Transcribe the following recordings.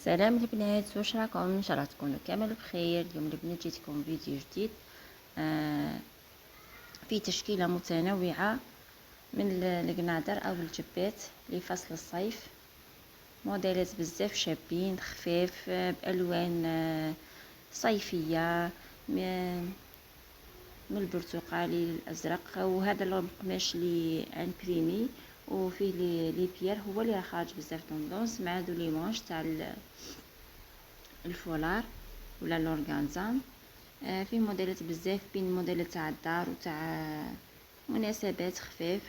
سلام البنات، واش راكم؟ ان شاء الله تكونوا كامل بخير. اليوم البنات جيتكم فيديو جديد في تشكيله متنوعه من القنادر او الجبات لفصل الصيف. موديلات بزاف شابين خفاف بالوان صيفيه من البرتقالي للازرق. وهذا القماش لي امبريمي وفيه لي بيير، هو اللي راه خارج بزاف طوندونس مع هادو لي مونش تاع الفولار ولا لورغانزا. فيه موديلات بزاف، بين موديلات تاع الدار وتاع مناسبات خفاف،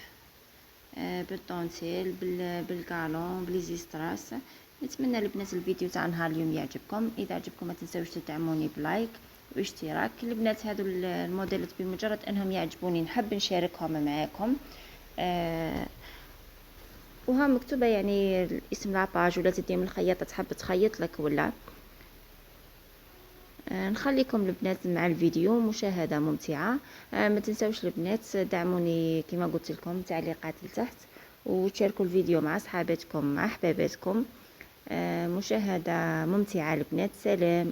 بالطونتيل بالكالون بليزيستراس. نتمنى البنات الفيديو تاع نهار اليوم يعجبكم. اذا عجبكم ما تنساوش تدعموني بلايك واشتراك. البنات هادو الموديلات بمجرد انهم يعجبوني نحب نشاركهم معاكم. وها مكتوبه يعني الاسم لاباج، ولا تدي من الخياطه تحب تخيط لك ولا. نخليكم البنات مع الفيديو مشاهدة ممتعة. ما تنسوش البنات دعموني كما قلت لكم تعليقات لتحت، وتشاركوا الفيديو مع صحاباتكم مع حباباتكم. مشاهدة ممتعة البنات. سلام.